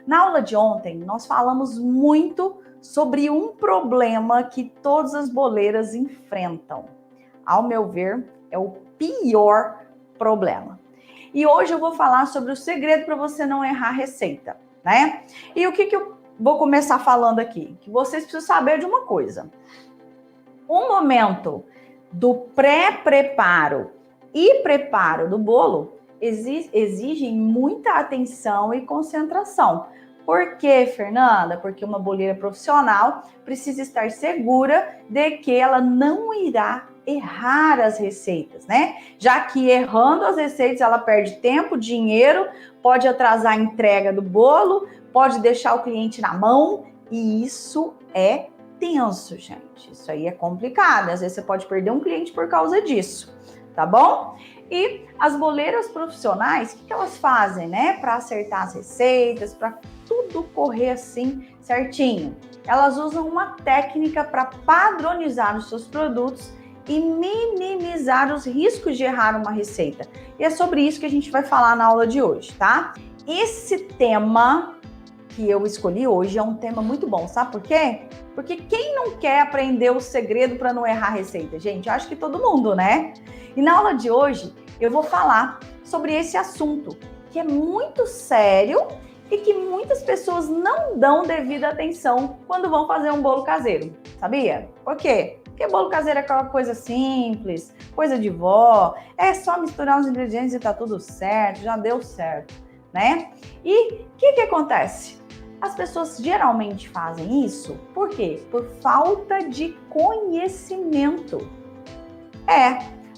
Na aula de ontem, nós falamos muito sobre um problema que todas as boleiras enfrentam. Ao meu ver, é o pior problema. E hoje eu vou falar sobre o segredo para você não errar a receita, né? E o que eu vou começar falando aqui? Que vocês precisam saber de uma coisa. O momento do pré-preparo e preparo do bolo exigem muita atenção e concentração. Por quê, Fernanda? Porque uma boleira profissional precisa estar segura de que ela não irá errar as receitas, né? Já que errando as receitas ela perde tempo, dinheiro, pode atrasar a entrega do bolo, pode deixar o cliente na mão, e isso é tenso, gente. Isso aí é complicado. Às vezes você pode perder um cliente por causa disso, tá bom? E as boleiras profissionais, o que elas fazem, né? Para acertar as receitas, para tudo correr assim certinho. Elas usam uma técnica para padronizar os seus produtos e minimizar os riscos de errar uma receita. E é sobre isso que a gente vai falar na aula de hoje, tá? Esse tema que eu escolhi hoje é um tema muito bom, sabe por quê? Porque quem não quer aprender o segredo para não errar a receita? Gente, eu acho que todo mundo, né? E na aula de hoje eu vou falar sobre esse assunto, que é muito sério e que muitas pessoas não dão devida atenção quando vão fazer um bolo caseiro, sabia? Por quê? Porque bolo caseiro é aquela coisa simples, coisa de vó, é só misturar os ingredientes e tá tudo certo, já deu certo, né? E o que acontece? As pessoas geralmente fazem isso, por quê? Por falta de conhecimento.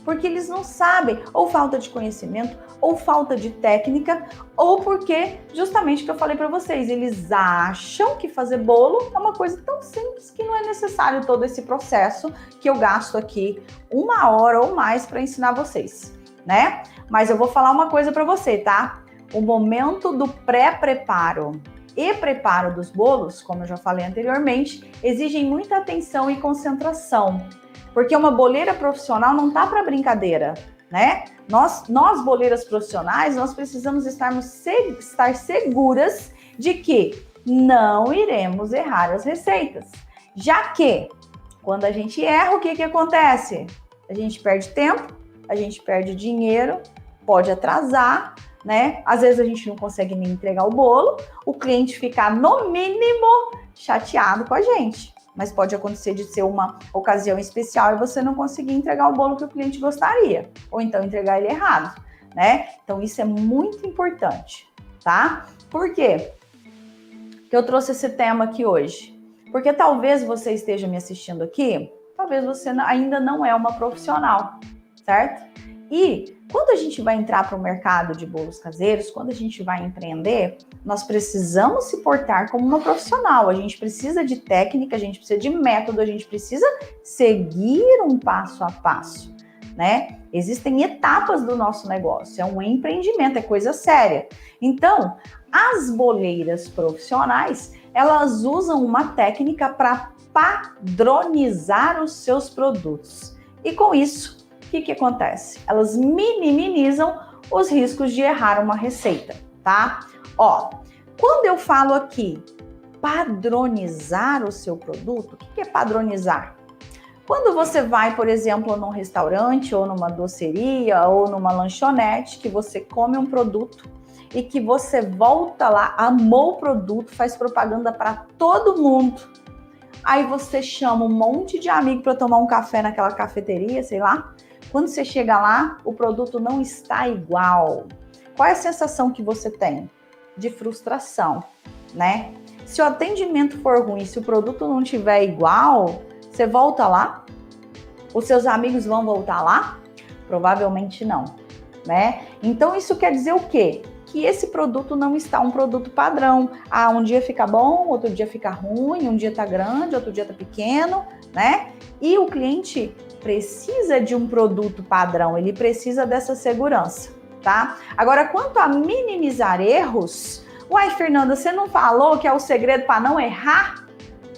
Porque eles não sabem, ou falta de conhecimento, ou falta de técnica, ou porque, justamente o que eu falei para vocês, eles acham que fazer bolo é uma coisa tão simples que não é necessário todo esse processo que eu gasto aqui 1 hora ou mais para ensinar vocês, né? Mas eu vou falar uma coisa para você, tá? O momento do pré-preparo e preparo dos bolos, como eu já falei anteriormente, exigem muita atenção e concentração. Porque uma boleira profissional não tá para brincadeira, né? Nós boleiras profissionais, nós precisamos estar seguras de que não iremos errar as receitas. Já que, quando a gente erra, o que acontece? A gente perde tempo, a gente perde dinheiro, pode atrasar, né? Às vezes a gente não consegue nem entregar o bolo, o cliente fica, no mínimo, chateado com a gente. Mas pode acontecer de ser uma ocasião especial e você não conseguir entregar o bolo que o cliente gostaria, ou então entregar ele errado, né? Então isso é muito importante, tá? Por quê que eu trouxe esse tema aqui hoje? Porque talvez você esteja me assistindo aqui, talvez você ainda não é uma profissional, certo? E quando a gente vai entrar para o mercado de bolos caseiros, quando a gente vai empreender, nós precisamos se portar como uma profissional. A gente precisa de técnica, a gente precisa de método, a gente precisa seguir um passo a passo, né? Existem etapas do nosso negócio, é um empreendimento, é coisa séria. Então, as boleiras profissionais, elas usam uma técnica para padronizar os seus produtos. E com isso, o que acontece? Elas minimizam os riscos de errar uma receita, tá? Ó, quando eu falo aqui padronizar o seu produto, o que é padronizar? Quando você vai, por exemplo, num restaurante ou numa doceria ou numa lanchonete, que você come um produto e que você volta lá, amou o produto, faz propaganda para todo mundo, aí você chama um monte de amigo para tomar um café naquela cafeteria, sei lá. Quando você chega lá, o produto não está igual. Qual é a sensação que você tem? De frustração, né? Se o atendimento for ruim, se o produto não estiver igual, você volta lá? Os seus amigos vão voltar lá? Provavelmente não, né? Então isso quer dizer o quê? Que esse produto não está um produto padrão. Ah, um dia fica bom, outro dia fica ruim, um dia tá grande, outro dia tá pequeno, né? E o cliente precisa de um produto padrão, ele precisa dessa segurança, tá? Agora, quanto a minimizar erros, uai, Fernanda, você não falou que é o segredo para não errar?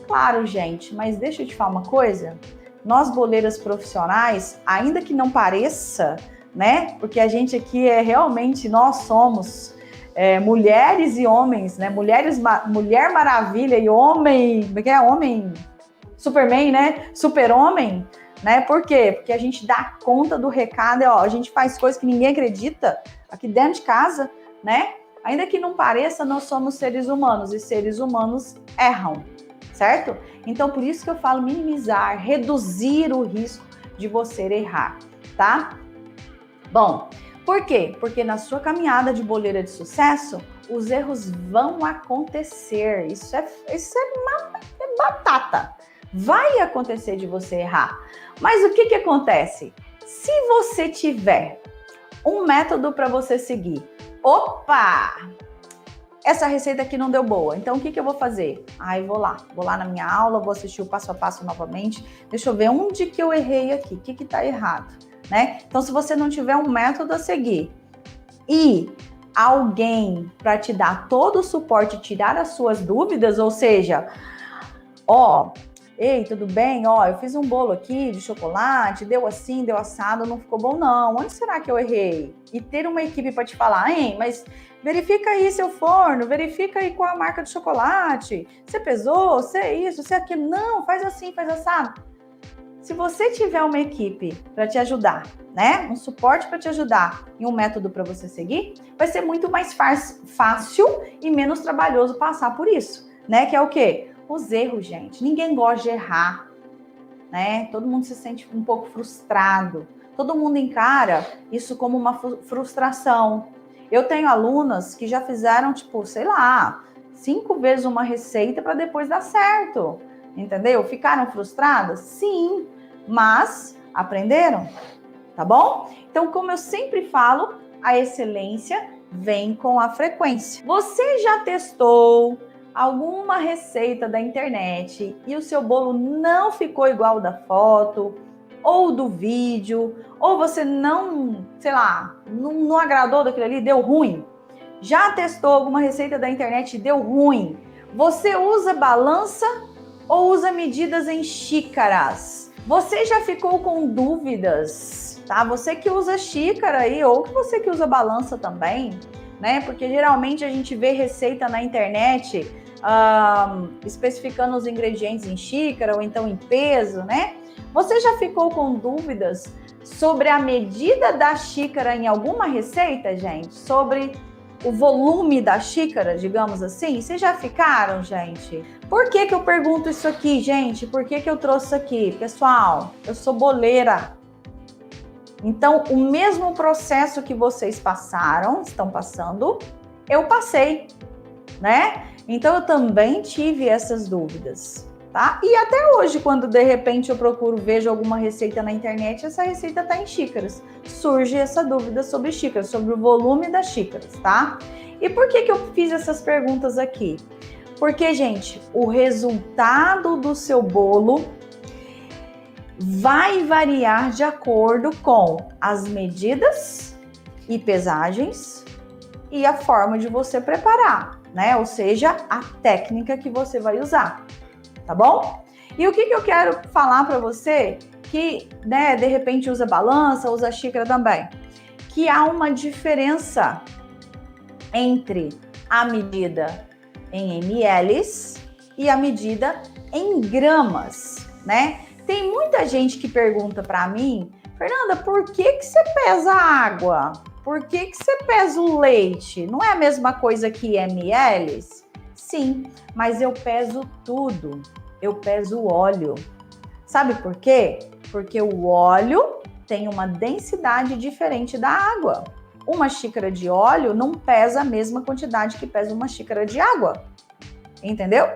Claro, gente, mas deixa eu te falar uma coisa. Nós, boleiras profissionais, ainda que não pareça, né? Porque a gente aqui realmente, nós somos mulheres e homens, né? Mulher Maravilha e homem, como é que é? Homem Superman, né? Super-homem, né? Por quê? Porque a gente dá conta do recado, a gente faz coisas que ninguém acredita aqui dentro de casa, né? Ainda que não pareça, nós somos seres humanos e seres humanos erram, certo? Então, por isso que eu falo minimizar, reduzir o risco de você errar, tá? Bom, por quê? Porque na sua caminhada de boleira de sucesso, os erros vão acontecer. Isso é batata. Vai acontecer de você errar. Mas o que acontece? Se você tiver um método para você seguir, opa! Essa receita aqui não deu boa, então o que eu vou fazer? Vou lá na minha aula, vou assistir o passo a passo novamente, deixa eu ver onde que eu errei aqui, o que tá errado, né? Então, se você não tiver um método a seguir e alguém para te dar todo o suporte, tirar as suas dúvidas, ou seja, ei, tudo bem? Eu fiz um bolo aqui de chocolate, deu assim, deu assado, não ficou bom não. Onde será que eu errei? E ter uma equipe para te falar, mas verifica aí seu forno, verifica aí qual a marca de chocolate. Você pesou, você isso, você aquilo. Não, faz assim, faz assado. Se você tiver uma equipe para te ajudar, né? Um suporte para te ajudar e um método para você seguir, vai ser muito mais fácil e menos trabalhoso passar por isso, né? Que é o quê? Os erros, gente. Ninguém gosta de errar, né? Todo mundo se sente um pouco frustrado. Todo mundo encara isso como uma frustração. Eu tenho alunas que já fizeram, 5 vezes uma receita para depois dar certo. Entendeu? Ficaram frustradas? Sim, mas aprenderam, tá bom? Então, como eu sempre falo, a excelência vem com a frequência. Você já testou alguma receita da internet e o seu bolo não ficou igual da foto ou do vídeo, ou você não agradou daquilo ali, deu ruim? Já testou alguma receita da internet e deu ruim? Você usa balança ou usa medidas em xícaras? Você já ficou com dúvidas, tá? Você que usa xícara aí, ou você que usa balança também, né? Porque geralmente a gente vê receita na internet especificando os ingredientes em xícara ou então em peso, né? Você já ficou com dúvidas sobre a medida da xícara em alguma receita, gente? Sobre o volume da xícara, digamos assim? Vocês já ficaram, gente? Por que eu pergunto isso aqui, gente? Por que eu trouxe isso aqui? Pessoal, eu sou boleira. Então, o mesmo processo que vocês estão passando, eu passei, né? Então, eu também tive essas dúvidas, tá? E até hoje, quando de repente eu vejo alguma receita na internet, essa receita tá em xícaras. Surge essa dúvida sobre xícaras, sobre o volume das xícaras, tá? E por que eu fiz essas perguntas aqui? Porque, gente, o resultado do seu bolo vai variar de acordo com as medidas e pesagens e a forma de você preparar, né? Ou seja, a técnica que você vai usar, tá bom? E o que eu quero falar para você que, né, de repente usa balança, usa xícara também, que há uma diferença entre a medida em ml e a medida em gramas, né? Tem muita gente que pergunta para mim, Fernanda, por que você pesa água? Por que você pesa o leite? Não é a mesma coisa que ml? Sim, mas eu peso tudo. Eu peso o óleo. Sabe por quê? Porque o óleo tem uma densidade diferente da água. Uma xícara de óleo não pesa a mesma quantidade que pesa uma xícara de água. Entendeu?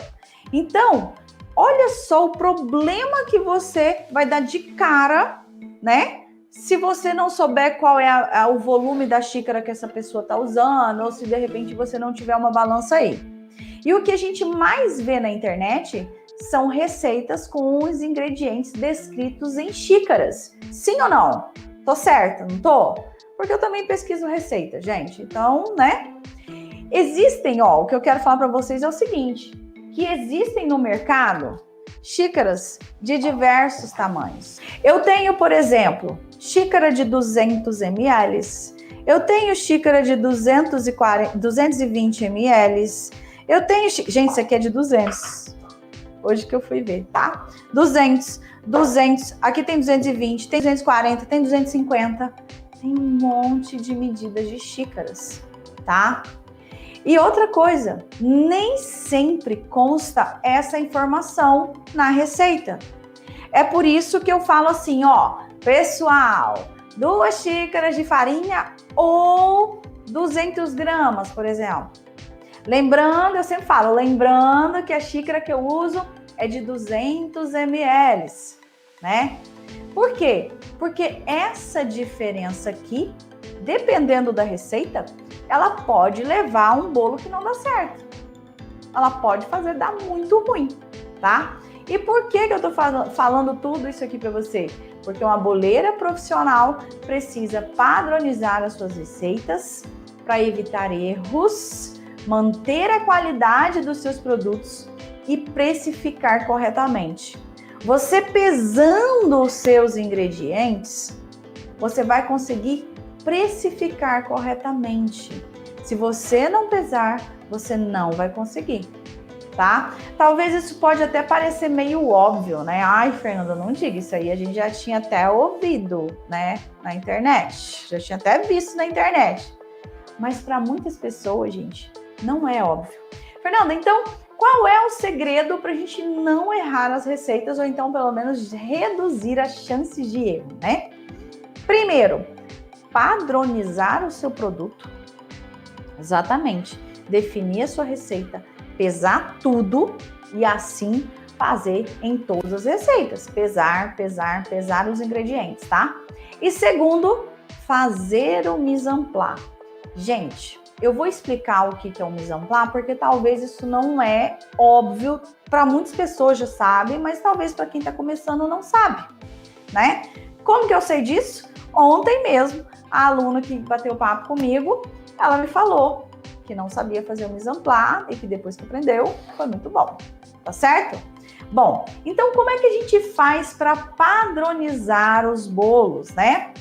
Então, olha só o problema que você vai dar de cara, né? Se você não souber qual é o volume da xícara que essa pessoa está usando, ou se de repente você não tiver uma balança aí. E o que a gente mais vê na internet são receitas com os ingredientes descritos em xícaras. Sim ou não? Tô certa, não tô? Porque eu também pesquiso receita, gente. Então, né? Existem, o que eu quero falar para vocês é o seguinte, que existem no mercado xícaras de diversos tamanhos. Eu tenho, por exemplo, xícara de 200 ml, Eu tenho xícara de 220 ml. Eu tenho... Gente, isso aqui é de 200. Hoje que eu fui ver, tá? 200. Aqui tem 220, tem 240, tem 250. Tem um monte de medidas de xícaras, tá? E outra coisa, nem sempre consta essa informação na receita. É por isso que eu falo assim, ó, pessoal, 2 xícaras de farinha ou 200 gramas, por exemplo. Lembrando, eu sempre falo, lembrando que a xícara que eu uso é de 200 ml, né? Por quê? Porque essa diferença aqui, dependendo da receita, ela pode levar a um bolo que não dá certo. Ela pode fazer dar muito ruim, tá? E por que eu tô falando tudo isso aqui para você? Porque uma boleira profissional precisa padronizar as suas receitas para evitar erros, manter a qualidade dos seus produtos e precificar corretamente. Você pesando os seus ingredientes, você vai conseguir precificar corretamente. Se você não pesar, você não vai conseguir, tá? Talvez isso pode até parecer meio óbvio, né? Ai, Fernanda, não diga isso aí, a gente já tinha até ouvido, né, na internet, já tinha até visto na internet. Mas para muitas pessoas, gente, não é óbvio. Fernanda, então, qual é o segredo para a gente não errar as receitas ou então, pelo menos, reduzir as chances de erro, né? Primeiro, padronizar o seu produto. Exatamente. Definir a sua receita, pesar tudo e assim fazer em todas as receitas. Pesar os ingredientes, tá? E segundo, fazer o mise en place. Gente, eu vou explicar o que é o mise en place, porque talvez isso não é óbvio, para muitas pessoas já sabem, mas talvez para quem está começando não sabe, né? Como que eu sei disso? Ontem mesmo, a aluna que bateu papo comigo, ela me falou que não sabia fazer o mise en place e que depois que aprendeu, foi muito bom, tá certo? Bom, então como é que a gente faz para padronizar os bolos, né?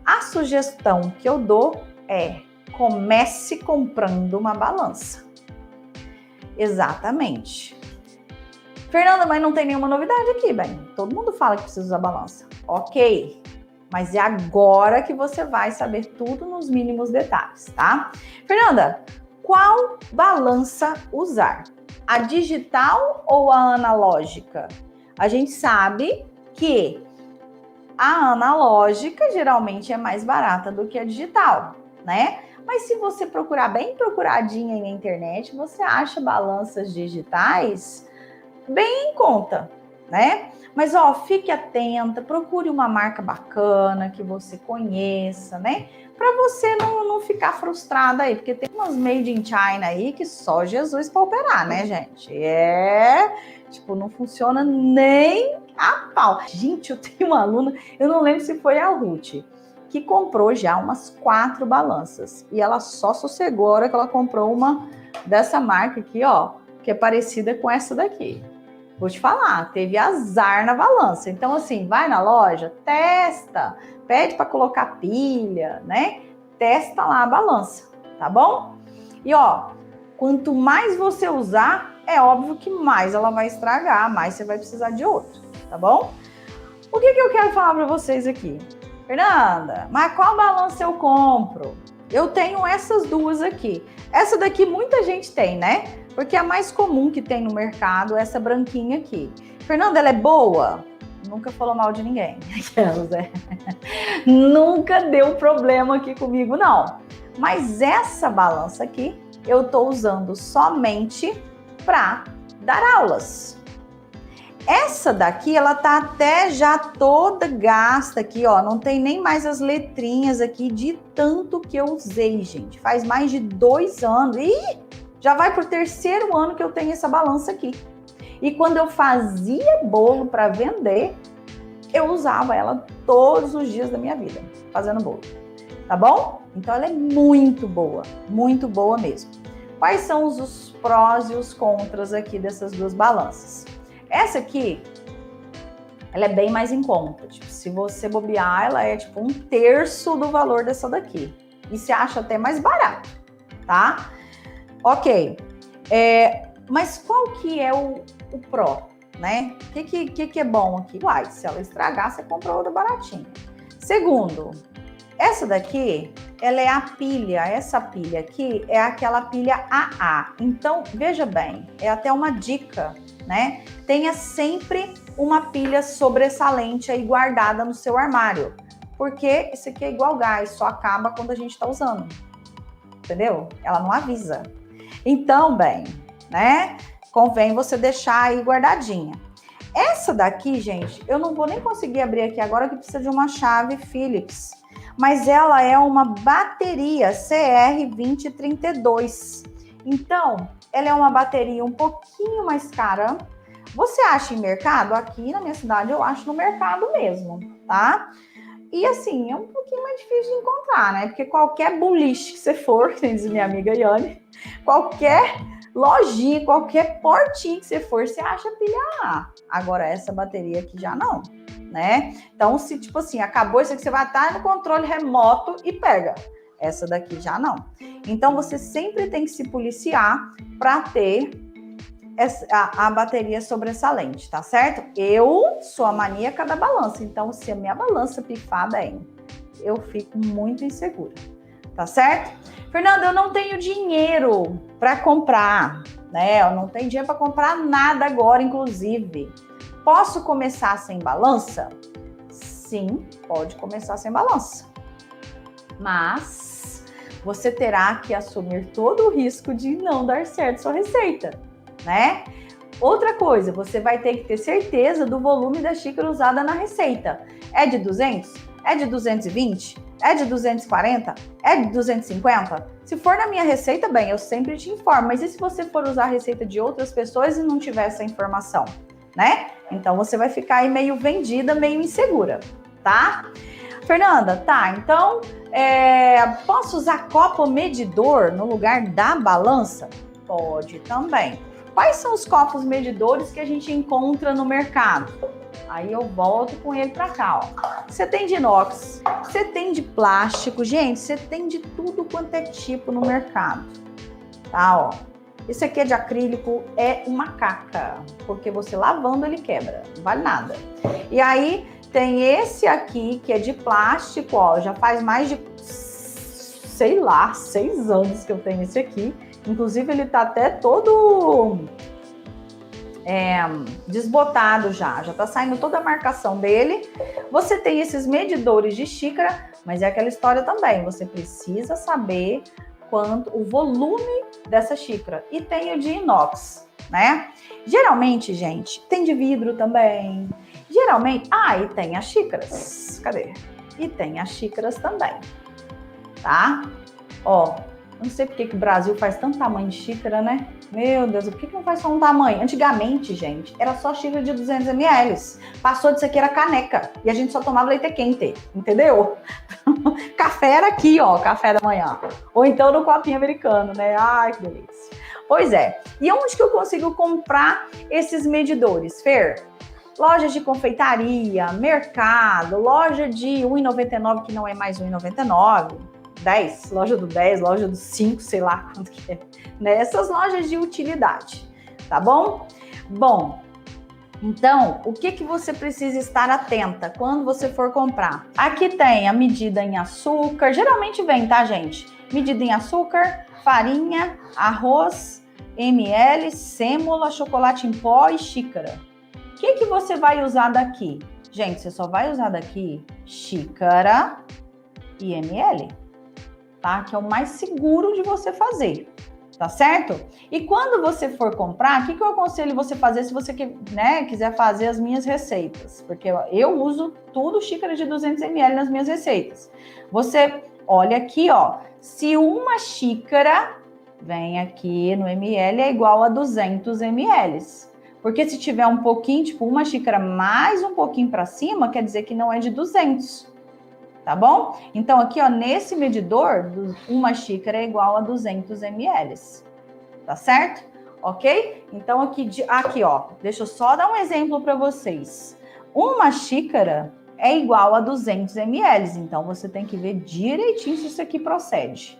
A sugestão que eu dou é: comece comprando uma balança. Exatamente. Fernanda, mas não tem nenhuma novidade aqui, bem. Todo mundo fala que precisa usar balança. Ok, mas é agora que você vai saber tudo nos mínimos detalhes, tá? Fernanda, qual balança usar? A digital ou a analógica? A gente sabe que a analógica geralmente é mais barata do que a digital, né? Mas se você procurar bem procuradinha aí na internet, você acha balanças digitais bem em conta, né? Mas, ó, fique atenta, procure uma marca bacana que você conheça, né? Para você não ficar frustrada aí, porque tem umas made in China aí que só Jesus para operar, né, gente? Tipo, não funciona nem a pau. Gente, eu tenho uma aluna, eu não lembro se foi a Ruth, que comprou já umas 4 balanças. E ela só sossegou a hora que ela comprou uma dessa marca aqui, ó, que é parecida com essa daqui. Vou te falar, teve azar na balança. Então, assim, vai na loja, testa, pede para colocar pilha, né? Testa lá a balança, tá bom? E, ó, quanto mais você usar, é óbvio que mais ela vai estragar, mais você vai precisar de outra, tá bom? O que eu quero falar para vocês aqui? Fernanda, mas qual balança eu compro? Eu tenho essas duas aqui. Essa daqui muita gente tem, né? Porque a mais comum que tem no mercado é essa branquinha aqui. Fernanda, ela é boa? Nunca falou mal de ninguém. Nunca deu problema aqui comigo, não. Mas essa balança aqui, eu tô usando somente para dar aulas. Essa daqui, ela tá até já toda gasta aqui, ó. Não tem nem mais as letrinhas aqui de tanto que eu usei, gente. Faz mais de 2 anos. Ih! Já vai pro 3º ano que eu tenho essa balança aqui. E quando eu fazia bolo para vender, eu usava ela todos os dias da minha vida, fazendo bolo. Tá bom? Então ela é muito boa mesmo. Quais são os prós e os contras aqui dessas duas balanças? Essa aqui, ela é bem mais em conta. Tipo, se você bobear, ela é tipo 1/3 do valor dessa daqui, E se acha até mais barato, tá? Ok. Mas qual que é o pró, né? O que é bom aqui? Uai, se ela estragar, você compra outra baratinha. Segundo, essa daqui, ela é a pilha. Essa pilha aqui é aquela pilha AA. Então, veja bem, é até uma dica, né? Tenha sempre uma pilha sobressalente aí guardada no seu armário. Porque isso aqui é igual gás, só acaba quando a gente tá usando. Entendeu? Ela não avisa. Então, bem, né? Convém você deixar aí guardadinha. Essa daqui, gente, eu não vou nem conseguir abrir aqui agora que precisa de uma chave Phillips. Mas ela é uma bateria CR2032. Então, ela é uma bateria um pouquinho mais cara. Você acha em mercado? Aqui na minha cidade eu acho no mercado mesmo, tá? E assim, é um pouquinho mais difícil de encontrar, né? Porque qualquer boliche que você for, que diz minha amiga Yane, qualquer lojinha, qualquer portinha que você for, você acha pilha A. Agora, essa bateria aqui já não, né? Então, se tipo assim, acabou isso aqui, você vai estar no controle remoto e pega. Essa daqui já não. Então, você sempre tem que se policiar para ter a bateria sobressalente, tá certo? Eu sou a maníaca da balança, então se a minha balança pifar bem, eu fico muito insegura, tá certo? Fernanda, eu não tenho dinheiro para comprar, né? Eu não tenho dinheiro para comprar nada agora, inclusive. Posso começar sem balança? Sim, pode começar sem balança. Mas você terá que assumir todo o risco de não dar certo sua receita, né? Outra coisa, você vai ter que ter certeza do volume da xícara usada na receita. É de 200? É de 220? É de 240? É de 250? Se for na minha receita, bem, eu sempre te informo. Mas e se você for usar a receita de outras pessoas e não tiver essa informação, né? Então você vai ficar aí meio vendida, meio insegura, tá? Fernanda, tá, então posso usar copo medidor no lugar da balança? Pode também. Quais são os copos medidores que a gente encontra no mercado? Aí eu volto com ele para cá, ó. Você tem de inox, você tem de plástico, gente, você tem de tudo quanto é tipo no mercado, tá, ó. Esse aqui é de acrílico, é uma caca, porque você lavando ele quebra, não vale nada. E aí tem esse aqui que é de plástico, ó, já faz mais de, sei lá, 6 anos que eu tenho esse aqui. Inclusive, ele tá até todo desbotado já tá saindo toda a marcação dele. Você tem esses medidores de xícara, mas é aquela história também, você precisa saber o volume dessa xícara. E tem o de inox, né? Geralmente, gente, tem de vidro também. Geralmente, e tem as xícaras. Cadê? E tem as xícaras também, tá? Ó, não sei porque que o Brasil faz tanto tamanho de xícara, né? Meu Deus, por que não faz só um tamanho? Antigamente, gente, era só xícara de 200 ml. Passou disso aqui, era caneca. E a gente só tomava leite quente, entendeu? Café era aqui, ó, café da manhã. Ou então no copinho americano, né? Ai, que delícia. Pois é. E onde que eu consigo comprar esses medidores, Fer? Lojas de confeitaria, mercado, loja de R$1,99 que não é mais R$1,99. 10, loja do 10, loja do 5, sei lá quanto que é, né? Essas lojas de utilidade, tá bom? Bom, então, o que você precisa estar atenta quando você for comprar? Aqui tem a medida em açúcar, geralmente vem, tá, gente? Medida em açúcar, farinha, arroz, ml, sêmola, chocolate em pó e xícara. O que você vai usar daqui? Gente, você só vai usar daqui xícara e ml. Tá? Que é o mais seguro de você fazer, tá certo? E quando você for comprar, o que eu aconselho você fazer se você quiser fazer as minhas receitas? Porque eu uso tudo xícara de 200 ml nas minhas receitas. Você olha aqui, ó, se uma xícara vem aqui no ml é igual a 200 ml. Porque se tiver um pouquinho, tipo uma xícara mais um pouquinho para cima, quer dizer que não é de 200. Tá bom? Então, aqui, ó, nesse medidor, uma xícara é igual a 200 ml. Tá certo? Ok? Então, aqui, ó, deixa eu só dar um exemplo para vocês. Uma xícara é igual a 200 ml. Então, você tem que ver direitinho se isso aqui procede,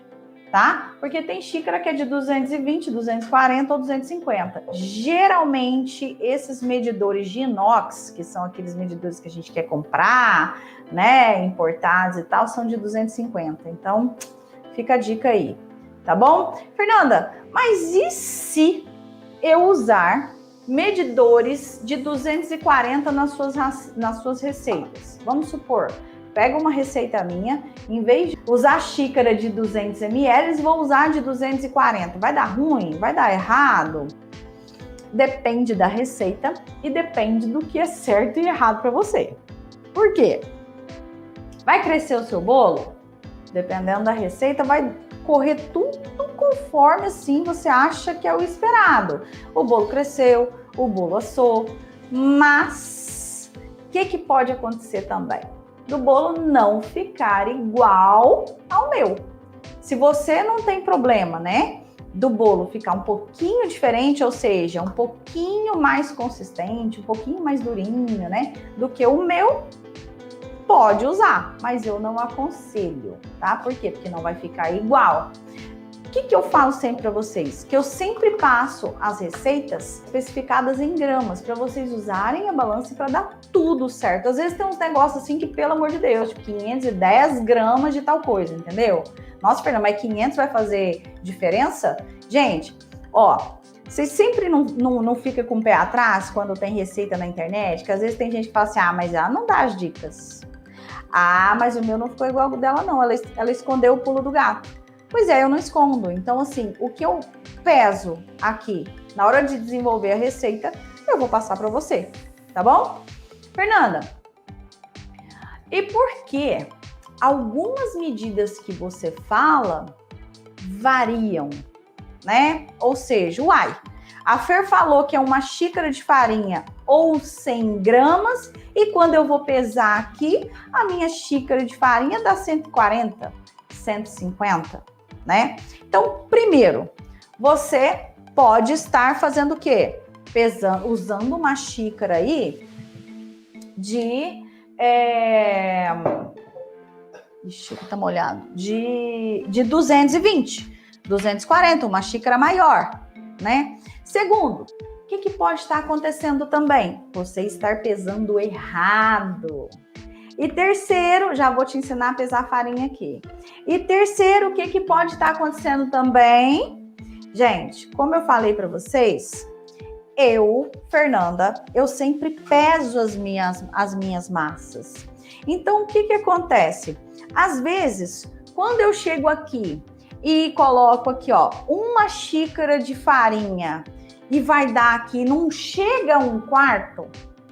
tá? Porque tem xícara que é de 220, 240 ou 250. Geralmente, esses medidores de inox, que são aqueles medidores que a gente quer comprar, né, importados e tal, são de 250. Então, fica a dica aí, tá bom? Fernanda, mas e se eu usar medidores de 240 nas suas receitas? Vamos supor, pega uma receita minha, em vez de usar xícara de 200 ml, vou usar de 240. Vai dar ruim? Vai dar errado? Depende da receita e depende do que é certo e errado para você. Por quê? Vai crescer o seu bolo? Dependendo da receita, vai correr tudo conforme assim você acha que é o esperado. O bolo cresceu, o bolo assou, mas o que pode acontecer também? Do bolo não ficar igual ao meu. Se você não tem problema, né, do bolo ficar um pouquinho diferente, ou seja, um pouquinho mais consistente, um pouquinho mais durinho, né, do que o meu, pode usar, mas eu não aconselho, tá? Por quê? Porque não vai ficar igual. O que eu falo sempre para vocês? Que eu sempre passo as receitas especificadas em gramas para vocês usarem a balança para dar tudo certo. Às vezes tem uns negócios assim que, pelo amor de Deus, tipo 510 gramas de tal coisa, entendeu? Nossa, Fernanda, mas 500 vai fazer diferença? Gente, ó, vocês sempre não ficam com o pé atrás quando tem receita na internet? Que às vezes tem gente que fala assim, mas ela não dá as dicas. Mas o meu não ficou igual ao dela, não. Ela escondeu o pulo do gato. Pois é, eu não escondo. Então, assim, o que eu peso aqui na hora de desenvolver a receita, eu vou passar para você, tá bom? Fernanda, e por que algumas medidas que você fala variam, né? Ou seja, a Fer falou que é uma xícara de farinha ou 100 gramas, e quando eu vou pesar aqui, a minha xícara de farinha dá 140, 150, né? Então, primeiro, você pode estar fazendo o quê? Usando uma xícara aí de... Ixi, tá molhado. De 220, 240, uma xícara maior, né? Segundo, o que pode estar acontecendo também? Você estar pesando errado. E terceiro, já vou te ensinar a pesar a farinha aqui. E terceiro, o que pode estar acontecendo também? Gente, como eu falei para vocês, Fernanda, eu sempre peso as minhas massas. Então, o que acontece? Às vezes, quando eu chego aqui e coloco aqui, ó, uma xícara de farinha e vai dar aqui, não chega a 1/4,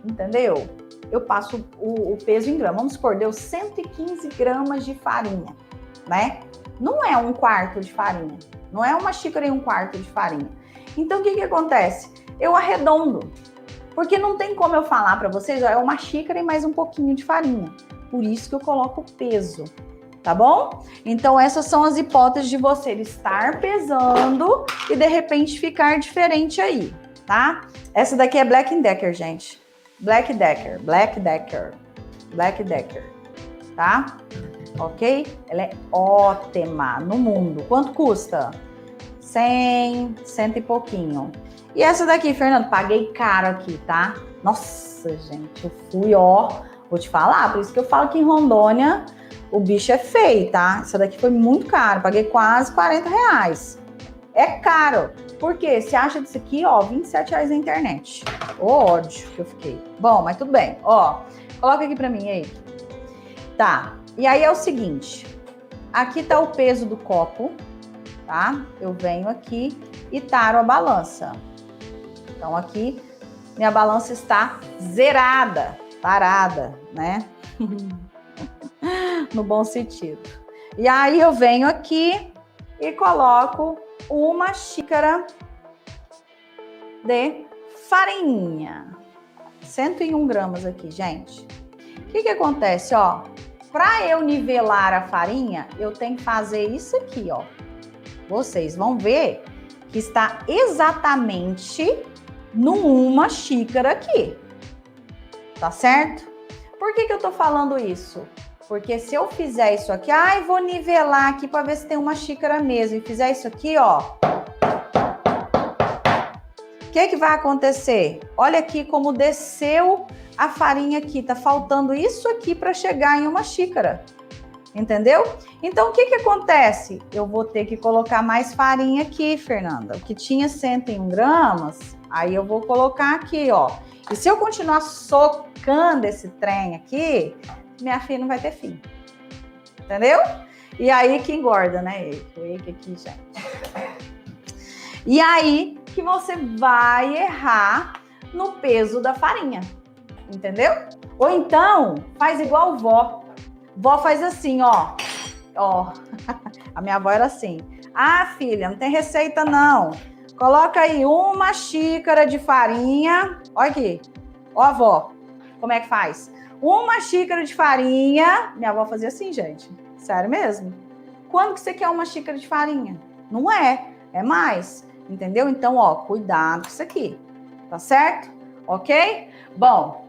entendeu? Eu passo o peso em gramas. Vamos supor, deu 115 gramas de farinha, né? Não é 1/4 de farinha. Não é uma xícara e 1/4 de farinha. Então, o que acontece? Eu arredondo. Porque não tem como eu falar para vocês, ó, é uma xícara e mais um pouquinho de farinha. Por isso que eu coloco o peso, tá bom? Então, essas são as hipóteses de você estar pesando e, de repente, ficar diferente aí, tá? Essa daqui é Black & Decker, gente. Black Decker, tá? Ok? Ela é ótima no mundo. Quanto custa? 100 e pouquinho. E essa daqui, Fernando, paguei caro aqui, tá? Nossa, gente, eu fui, ó, vou te falar, por isso que eu falo que em Rondônia o bicho é feio, tá? Essa daqui foi muito caro, paguei quase R$40. É caro. Por quê? Você acha disso aqui, ó, R$27 na internet. Ô, ódio que eu fiquei. Bom, mas tudo bem. Ó, coloca aqui pra mim aí. Tá. E aí é o seguinte. Aqui tá o peso do copo, tá? Eu venho aqui e taro a balança. Então aqui, minha balança está zerada, parada, né? No bom sentido. E aí eu venho aqui e coloco uma xícara de farinha. 101 gramas aqui, gente. O que acontece, ó? Para eu nivelar a farinha, eu tenho que fazer isso aqui, ó. Vocês vão ver que está exatamente numa xícara aqui. Tá certo? Por que eu tô falando isso? Porque se eu fizer isso aqui, vou nivelar aqui para ver se tem uma xícara mesmo, e fizer isso aqui, ó, o que vai acontecer? Olha aqui como desceu a farinha aqui, tá faltando isso aqui para chegar em uma xícara, entendeu? Então, o que acontece? Eu vou ter que colocar mais farinha aqui, Fernanda. O que tinha 101 gramas, aí eu vou colocar aqui, ó. E se eu continuar socando esse trem aqui, minha filha não vai ter fim, entendeu? E aí que engorda, né? Aqui, gente. E aí que você vai errar no peso da farinha, entendeu? Ou então, faz igual vó. Vó faz assim, ó. Ó, a minha avó era assim. Filha, não tem receita não. Coloca aí uma xícara de farinha. Olha aqui. Ó, avó, como é que faz? Uma xícara de farinha. Minha avó fazia assim, gente. Sério mesmo. Quando que você quer uma xícara de farinha? Não é mais. Entendeu? Então, ó, cuidado com isso aqui. Tá certo? Ok? Bom,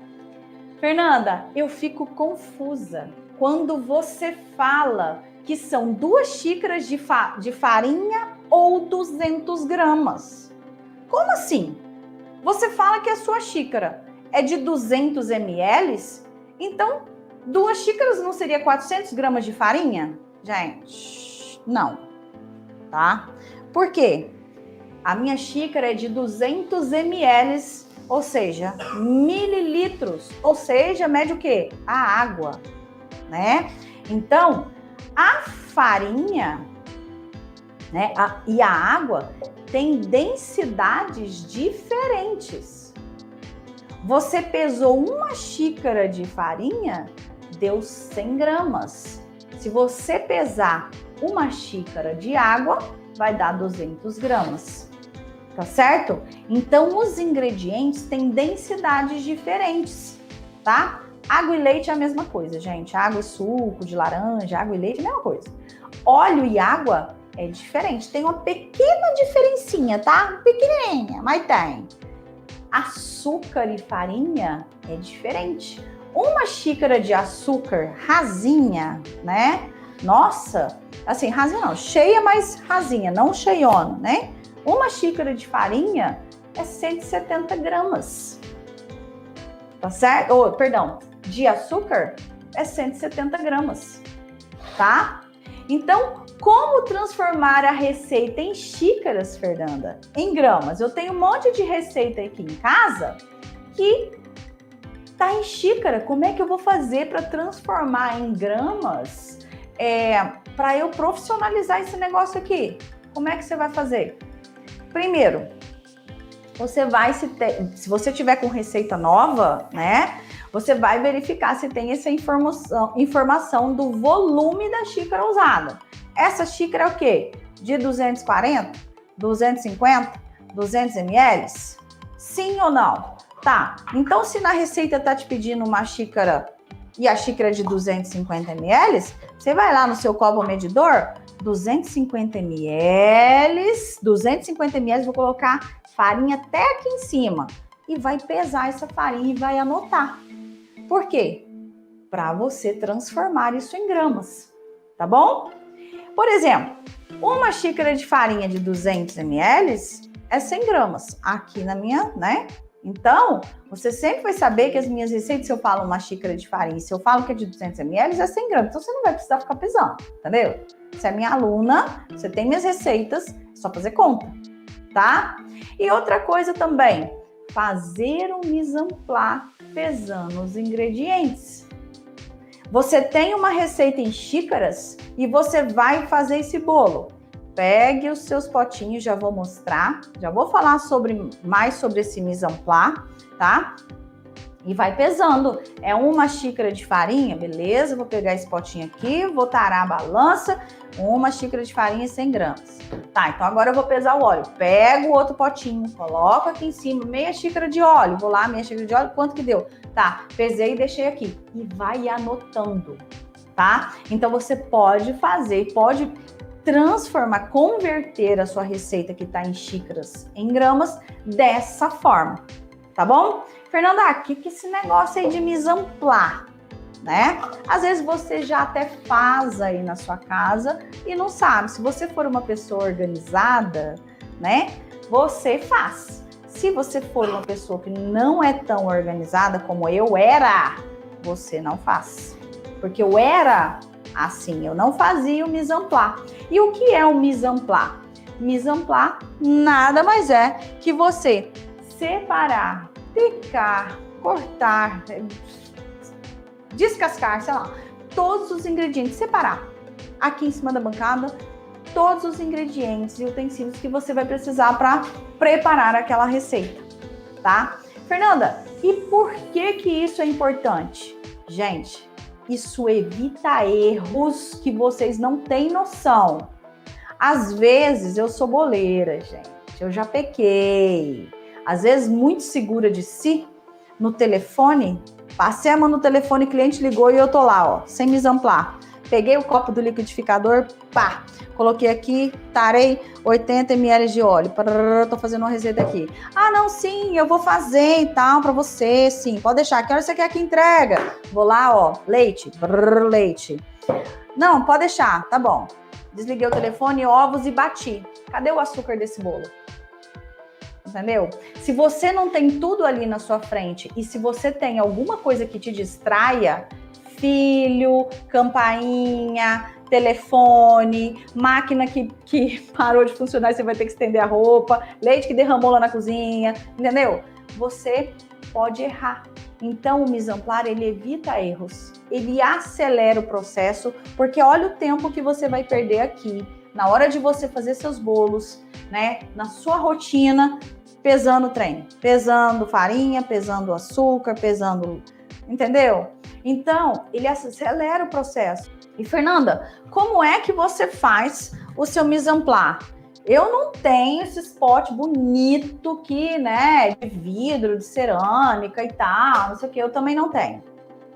Fernanda, eu fico confusa quando você fala que são 2 xícaras de farinha ou 200 gramas. Como assim? Você fala que a sua xícara é de 200 ml? Então, 2 xícaras não seria 400 gramas de farinha? Gente, não. Tá? Por quê? A minha xícara é de 200 ml, ou seja, mililitros, ou seja, mede o quê? A água, né? Então, a farinha, né, e a água têm densidades diferentes. Você pesou uma xícara de farinha, deu 100 gramas. Se você pesar uma xícara de água, vai dar 200 gramas. Tá certo? Então, os ingredientes têm densidades diferentes, tá? Água e leite é a mesma coisa, gente. Água e suco de laranja, água e leite é a mesma coisa. Óleo e água é diferente. Tem uma pequena diferencinha, tá? Pequenininha, mas tem. Açúcar e farinha é diferente. Uma xícara de açúcar rasinha, né? Nossa, assim, rasinha não, cheia, mas rasinha, não cheiona, né? Uma xícara de farinha é 170 gramas. Tá certo? De açúcar é 170 gramas. Tá? Então, como transformar a receita em xícaras, Fernanda? Em gramas. Eu tenho um monte de receita aqui em casa que tá em xícara. Como é que eu vou fazer para transformar em gramas? Para eu profissionalizar esse negócio aqui. Como é que você vai fazer? Primeiro, você vai, se você tiver com receita nova, né? Você vai verificar se tem essa informação do volume da xícara usada. Essa xícara é o quê? De 240, 250, 200 ml? Sim ou não? Tá, então se na receita tá te pedindo uma xícara e a xícara de 250 ml, você vai lá no seu copo medidor, 250 ml, vou colocar farinha até aqui em cima e vai pesar essa farinha e vai anotar. Por quê? Para você transformar isso em gramas, tá bom? Por exemplo, uma xícara de farinha de 200 ml é 100 gramas aqui na minha, né? Então, você sempre vai saber que as minhas receitas, se eu falo uma xícara de farinha, se eu falo que é de 200 ml, é 100 gramas. Então, você não vai precisar ficar pesando, entendeu? Você é minha aluna, você tem minhas receitas, é só fazer conta, tá? E outra coisa também, fazer um mise en place pesando os ingredientes. Você tem uma receita em xícaras e você vai fazer esse bolo. Pegue os seus potinhos, já vou mostrar, já vou falar mais sobre esse mise en place, tá? E vai pesando. É uma xícara de farinha, beleza? Vou pegar esse potinho aqui, vou tarar a balança, uma xícara de farinha 100 gramas. Tá, então agora eu vou pesar o óleo. Pego o outro potinho, coloco aqui em cima, meia xícara de óleo. Vou lá, meia xícara de óleo, quanto que deu? Tá, pesei e deixei aqui. E vai anotando, tá? Então você pode transformar, converter a sua receita que está em xícaras em gramas dessa forma, tá bom? Fernanda, o que esse negócio aí de mise en place? né? Às vezes você já até faz aí na sua casa e não sabe. Se você for uma pessoa organizada, né, você faz. Se você for uma pessoa que não é tão organizada como eu era, você não faz. Porque eu era assim, eu não fazia o mise en place. E o que é o mise en place? Mise en place nada mais é que você separar, picar, cortar, descascar, sei lá, todos os ingredientes, separar aqui em cima da bancada todos os ingredientes e utensílios que você vai precisar para preparar aquela receita, tá? Fernanda, e por que isso é importante? Gente, isso evita erros que vocês não têm noção. Às vezes eu sou boleira, gente, eu já pequei. Às vezes muito segura de si, no telefone, passei a mão no telefone, o cliente ligou e eu tô lá, ó, sem mise en place. Peguei o copo do liquidificador, pá, coloquei aqui, tarei 80 ml de óleo, tô fazendo uma receita aqui. Ah, não, sim, eu vou fazer e tal pra você, sim, pode deixar, que hora você quer que entrega? Vou lá, ó, leite, leite. Não, pode deixar, tá bom. Desliguei o telefone, ovos e bati. Cadê o açúcar desse bolo? Entendeu? Se você não tem tudo ali na sua frente e se você tem alguma coisa que te distraia, filho, campainha, telefone, máquina que parou de funcionar e você vai ter que estender a roupa, leite que derramou lá na cozinha, entendeu? Você pode errar. Então, o mise en place, ele evita erros, ele acelera o processo, porque olha o tempo que você vai perder aqui, na hora de você fazer seus bolos, né, na sua rotina, pesando o trem, pesando farinha, pesando açúcar, pesando, entendeu? Então, ele acelera o processo. E, Fernanda, como é que você faz o seu mise en place? Eu não tenho esse pote bonito que, né, de vidro, de cerâmica e tal, não sei o que, eu também não tenho,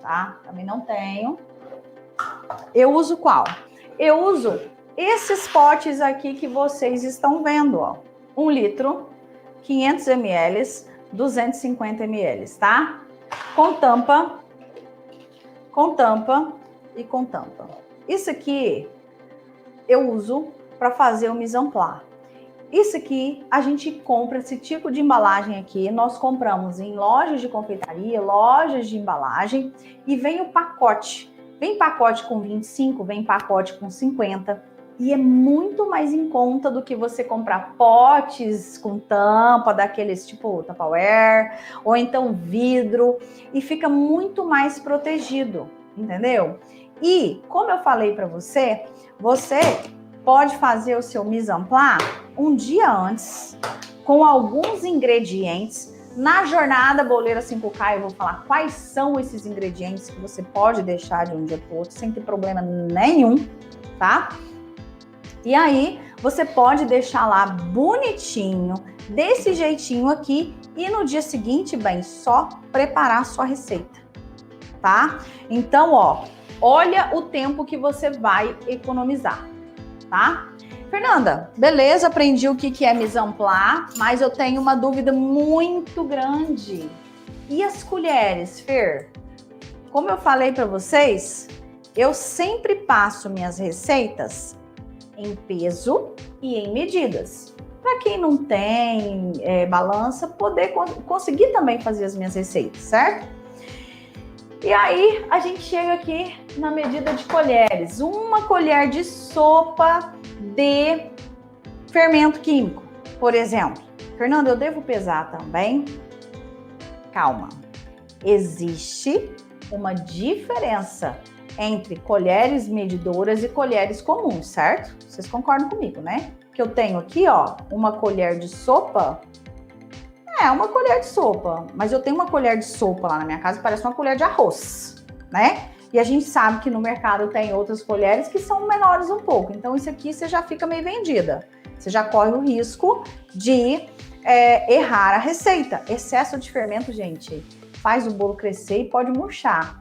tá? Também não tenho. Eu uso qual? Eu uso esses potes aqui que vocês estão vendo, ó. 1 litro, 500 ml, 250 ml, tá? Com tampa e com tampa. Isso aqui eu uso para fazer o mise en place. Isso aqui, a gente compra esse tipo de embalagem aqui, nós compramos em lojas de confeitaria, lojas de embalagem, e vem o pacote. Vem pacote com 25, vem pacote com 50, e é muito mais em conta do que você comprar potes com tampa, daqueles tipo Tupperware, ou então vidro, e fica muito mais protegido, entendeu? E, como eu falei para você, você pode fazer o seu mise en place um dia antes, com alguns ingredientes. Na jornada Boleira 5K eu vou falar quais são esses ingredientes que você pode deixar de um dia para o outro sem ter problema nenhum, tá? E aí você pode deixar lá bonitinho, desse jeitinho aqui, e no dia seguinte, bem, só preparar a sua receita, tá? Então, ó, olha o tempo que você vai economizar, tá? Fernanda, beleza, aprendi o que é mise en place, mas eu tenho uma dúvida muito grande. E as colheres, Fer? Como eu falei para vocês, eu sempre passo minhas receitas em peso e em medidas. Para quem não tem balança, poder conseguir também fazer as minhas receitas, certo? E aí, a gente chega aqui na medida de colheres. 1 colher de sopa de fermento químico, por exemplo. Fernanda, eu devo pesar também? Calma. Existe uma diferença entre colheres medidoras e colheres comuns, certo? Vocês concordam comigo, né? Que eu tenho aqui, ó, 1 colher de sopa. É, 1 colher de sopa, mas eu tenho 1 colher de sopa lá na minha casa que parece uma colher de arroz, né? E a gente sabe que no mercado tem outras colheres que são menores um pouco. Então, isso aqui você já fica meio vendida. Você já corre o risco de errar a receita. Excesso de fermento, gente, faz o bolo crescer e pode murchar,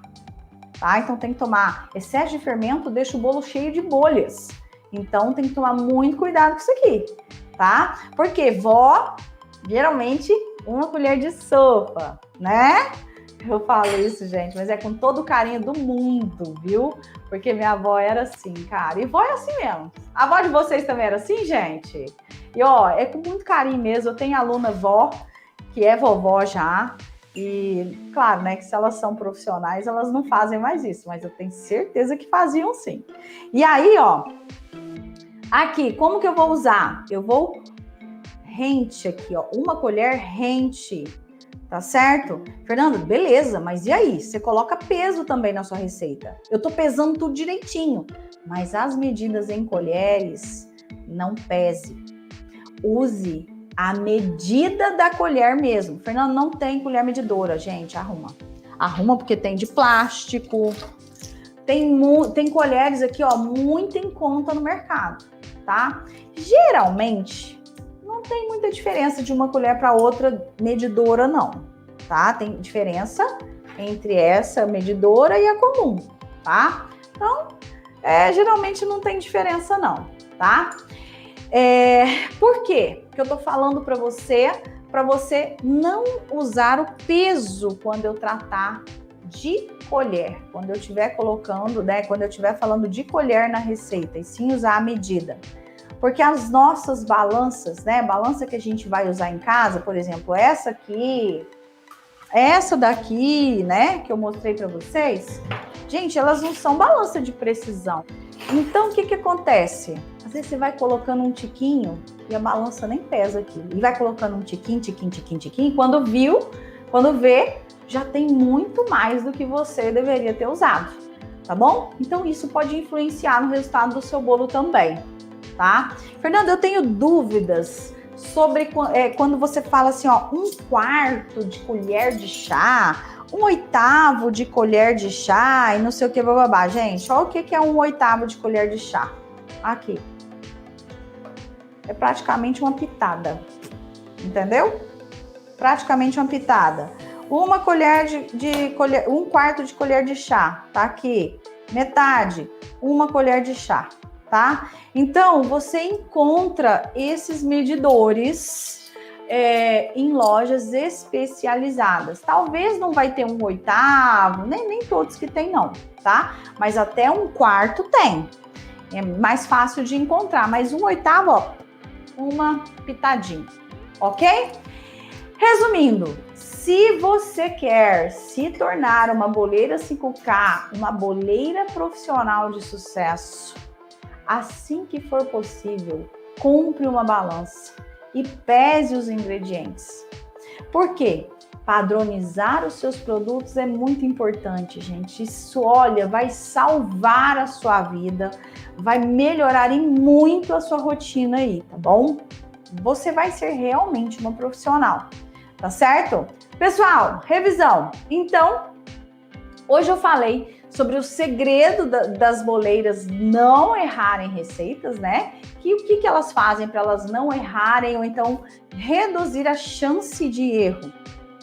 tá? Então, tem que tomar excesso de fermento, deixa o bolo cheio de bolhas. Então, tem que tomar muito cuidado com isso aqui, tá? Porque vó, geralmente, 1 colher de sopa, né? Eu falo isso, gente, mas é com todo o carinho do mundo, viu? Porque minha avó era assim, cara. E vó é assim mesmo. A avó de vocês também era assim, gente? E ó, é com muito carinho mesmo. Eu tenho aluna vó, que é vovó já. E claro, né, que se elas são profissionais, elas não fazem mais isso. Mas eu tenho certeza que faziam sim. E aí, ó, aqui, como que eu vou usar? Eu vou rente aqui, ó. Uma colher rente. Tá certo? Fernando, beleza, mas e aí? Você coloca peso também na sua receita. Eu tô pesando tudo direitinho, mas as medidas em colheres, não pese. Use a medida da colher mesmo. Fernando, não tem colher medidora, gente, arruma. Arruma porque tem de plástico. Tem colheres aqui, ó, muito em conta no mercado, tá? Geralmente, não tem muita diferença de uma colher para outra medidora, não, tá? Tem diferença entre essa medidora e a comum, tá? Então, geralmente não tem diferença, não, tá? Por quê? Porque eu tô falando para você não usar o peso quando eu tratar de colher, quando eu estiver colocando, né? Quando eu estiver falando de colher na receita, e sim usar a medida. Porque as nossas balanças, né? Balança que a gente vai usar em casa, por exemplo, essa aqui, essa daqui, né? Que eu mostrei para vocês, gente, elas não são balança de precisão. Então, o que acontece? Às vezes você vai colocando um tiquinho e a balança nem pesa aquilo. E vai colocando um tiquinho, quando vê, já tem muito mais do que você deveria ter usado, tá bom? Então, isso pode influenciar no resultado do seu bolo também. Tá? Fernanda, eu tenho dúvidas sobre quando você fala assim, ó, 1/4 de colher de chá, 1/8 de colher de chá e não sei o que, bababá. Gente, olha o que é 1/8 de colher de chá. Aqui. É praticamente uma pitada. Entendeu? Praticamente uma pitada. 1/4 de colher de chá, tá aqui. Metade, 1 colher de chá. Tá? Então, você encontra esses medidores em lojas especializadas. Talvez não vai ter 1/8, nem todos que tem não, tá? Mas até 1/4 tem. É mais fácil de encontrar, mas 1/8, ó, uma pitadinha, ok? Resumindo, se você quer se tornar uma boleira 5K, uma boleira profissional de sucesso, assim que for possível, compre uma balança e pese os ingredientes. Por quê? Padronizar os seus produtos é muito importante, gente. Isso, olha, vai salvar a sua vida, vai melhorar e muito a sua rotina aí, tá bom? Você vai ser realmente uma profissional, tá certo? Pessoal, revisão. Então, hoje eu falei sobre o segredo das boleiras não errarem receitas, né? O que elas fazem para elas não errarem ou então reduzir a chance de erro?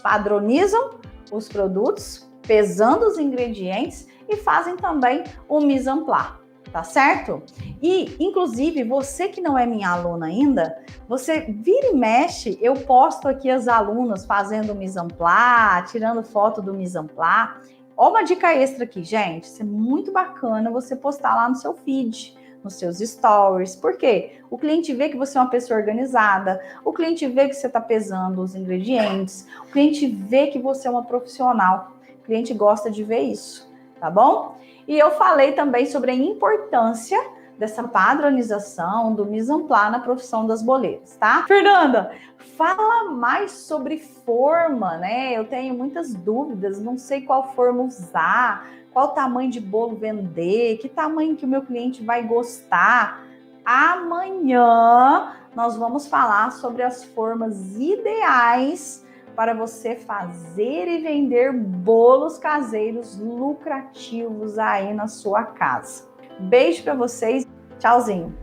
Padronizam os produtos, pesando os ingredientes e fazem também o mise en place, tá certo? E, inclusive, você que não é minha aluna ainda, você vira e mexe, eu posto aqui as alunas fazendo o mise en place, tirando foto do mise en place. Ó, uma dica extra aqui, gente, isso é muito bacana você postar lá no seu feed, nos seus stories. Por quê? O cliente vê que você é uma pessoa organizada, o cliente vê que você está pesando os ingredientes, o cliente vê que você é uma profissional, o cliente gosta de ver isso, tá bom? E eu falei também sobre a importância dessa padronização do mise en place na profissão das boleiras, tá? Fernanda, fala mais sobre forma, né? Eu tenho muitas dúvidas, não sei qual forma usar, qual tamanho de bolo vender, que tamanho que o meu cliente vai gostar. Amanhã nós vamos falar sobre as formas ideais para você fazer e vender bolos caseiros lucrativos aí na sua casa. Beijo para vocês, tchauzinho!